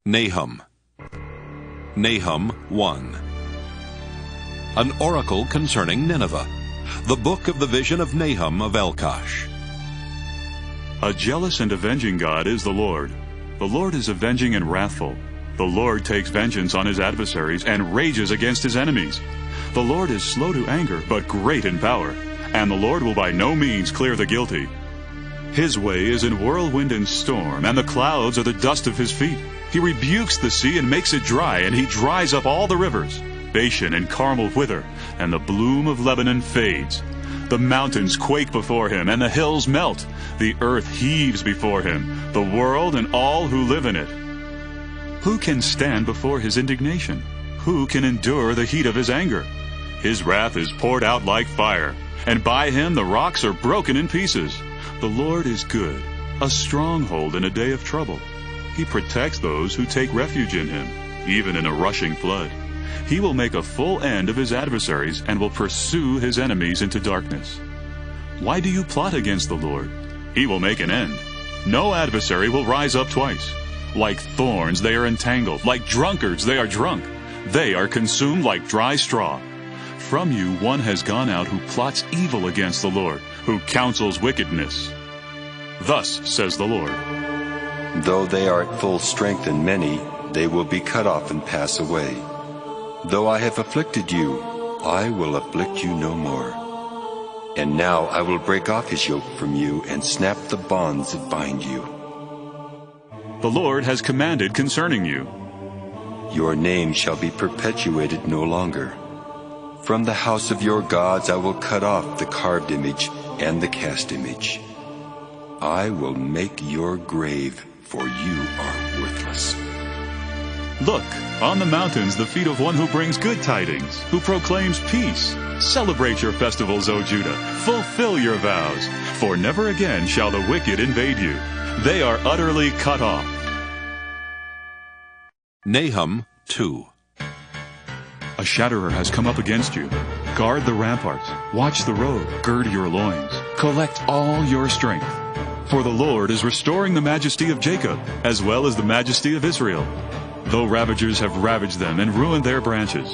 Nahum. Nahum 1. An oracle concerning Nineveh. The book of the vision of Nahum of Elkosh. A jealous and avenging God is the Lord. The Lord is avenging and wrathful. The Lord takes vengeance on his adversaries and rages against his enemies. The Lord is slow to anger, but great in power, and the Lord will by no means clear the guilty. His way is in whirlwind and storm, and the clouds are the dust of his feet. He rebukes the sea and makes it dry, and he dries up all the rivers. Bashan and Carmel wither, and the bloom of Lebanon fades. The mountains quake before him, and the hills melt. The earth heaves before him, the world and all who live in it. Who can stand before his indignation? Who can endure the heat of his anger? His wrath is poured out like fire, and by him the rocks are broken in pieces. The Lord is good, a stronghold in a day of trouble. He protects those who take refuge in him, even in a rushing flood. He will make a full end of his adversaries and will pursue his enemies into darkness. Why do you plot against the Lord? He will make an end. No adversary will rise up twice. Like thorns they are entangled, like drunkards they are drunk. They are consumed like dry straw. From you one has gone out who plots evil against the Lord, who counsels wickedness. Thus says the Lord. Though they are at full strength and many, they will be cut off and pass away. Though I have afflicted you, I will afflict you no more. And now I will break off his yoke from you and snap the bonds that bind you. The Lord has commanded concerning you. Your name shall be perpetuated no longer. From the house of your gods I will cut off the carved image and the cast image. I will make your grave, for you are worthless. Look, on the mountains the feet of one who brings good tidings, who proclaims peace. Celebrate your festivals, O Judah. Fulfill your vows, for never again shall the wicked invade you. They are utterly cut off. Nahum 2. A shatterer has come up against you. Guard the ramparts. Watch the road. Gird your loins. Collect all your strength. For the Lord is restoring the majesty of Jacob, as well as the majesty of Israel, though ravagers have ravaged them and ruined their branches.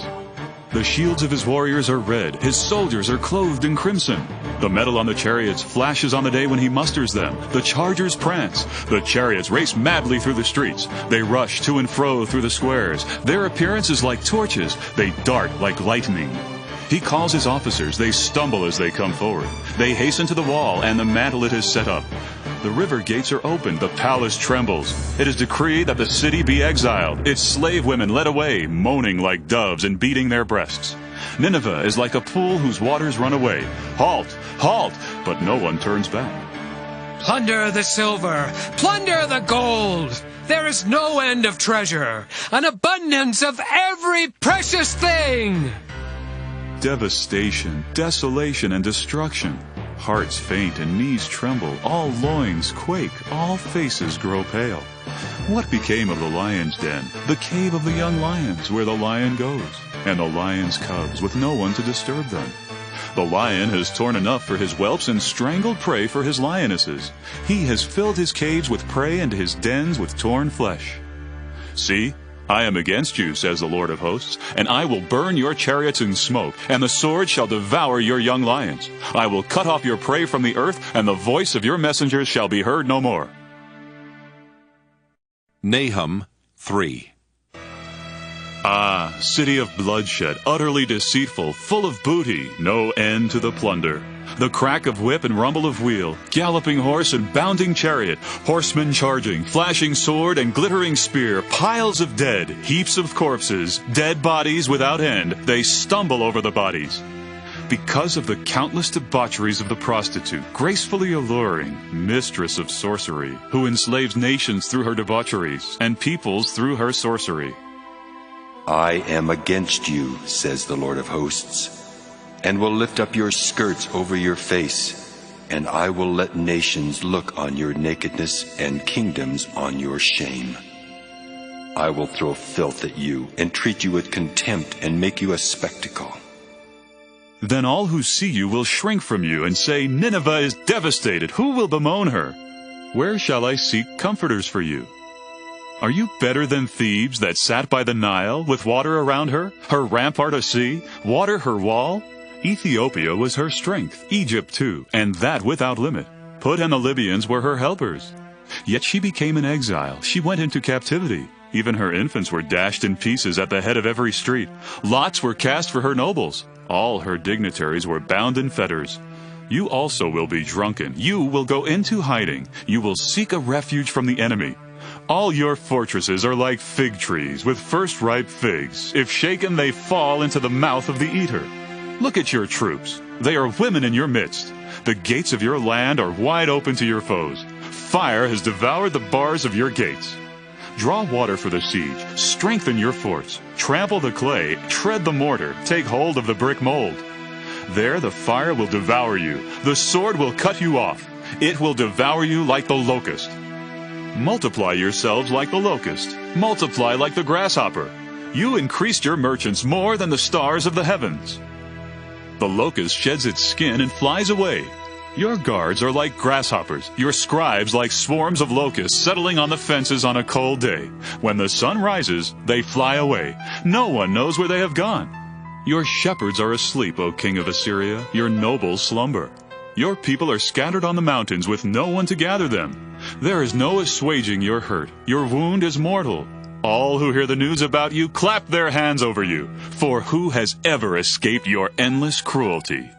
The shields of his warriors are red. His soldiers are clothed in crimson. The metal on the chariots flashes on the day when he musters them. The chargers prance. The chariots race madly through the streets. They rush to and fro through the squares. Their appearance is like torches. They dart like lightning. He calls his officers. They stumble as they come forward. They hasten to the wall and the mantle it has set up. The river gates are opened. The palace trembles. It is decreed that the city be exiled. Its slave women led away, moaning like doves and beating their breasts. Nineveh is like a pool whose waters run away. Halt! Halt! But no one turns back. Plunder the silver! Plunder the gold! There is no end of treasure, an abundance of every precious thing! Devastation, desolation, and destruction. Hearts faint and knees tremble, all loins quake, all faces grow pale. What became of the lion's den, the cave of the young lions, where the lion goes, and the lion's cubs, with no one to disturb them? The lion has torn enough for his whelps and strangled prey for his lionesses. He has filled his caves with prey and his dens with torn flesh. See, I am against you, says the Lord of hosts, and I will burn your chariots in smoke, and the sword shall devour your young lions. I will cut off your prey from the earth, and the voice of your messengers shall be heard no more. Nahum 3. Ah, city of bloodshed, utterly deceitful, full of booty, no end to the plunder. The crack of whip and rumble of wheel, galloping horse and bounding chariot, horsemen charging, flashing sword and glittering spear, piles of dead, heaps of corpses, dead bodies without end. They stumble over the bodies. Because of the countless debaucheries of the prostitute, gracefully alluring, mistress of sorcery, who enslaves nations through her debaucheries, and peoples through her sorcery. I am against you, says the Lord of hosts, and will lift up your skirts over your face, and I will let nations look on your nakedness and kingdoms on your shame. I will throw filth at you and treat you with contempt and make you a spectacle. Then all who see you will shrink from you and say, Nineveh is devastated. Who will bemoan her? Where shall I seek comforters for you? Are you better than Thebes that sat by the Nile, with water around her rampart a sea, water her wall? Ethiopia was her strength, Egypt too, and that without limit. Put and the Libyans were her helpers. Yet she became an exile, she went into captivity. Even her infants were dashed in pieces at the head of every street. Lots were cast for her nobles. All her dignitaries were bound in fetters. You also will be drunken. You will go into hiding. You will seek a refuge from the enemy. All your fortresses are like fig trees with first-ripe figs. If shaken, they fall into the mouth of the eater. Look at your troops. They are women in your midst. The gates of your land are wide open to your foes. Fire has devoured the bars of your gates. Draw water for the siege. Strengthen your forts. Trample the clay. Tread the mortar. Take hold of the brick mold. There the fire will devour you. The sword will cut you off. It will devour you like the locust. Multiply yourselves like the locust. Multiply like the grasshopper. You increased your merchants more than the stars of the heavens. The locust sheds its skin and flies away. Your guards are like grasshoppers, your scribes like swarms of locusts settling on the fences on a cold day. When the sun rises, they fly away. No one knows where they have gone. Your shepherds are asleep, O king of Assyria. Your nobles slumber. Your people are scattered on the mountains with no one to gather them. There is no assuaging your hurt. Your wound is mortal. All who hear the news about you clap their hands over you. For who has ever escaped your endless cruelty?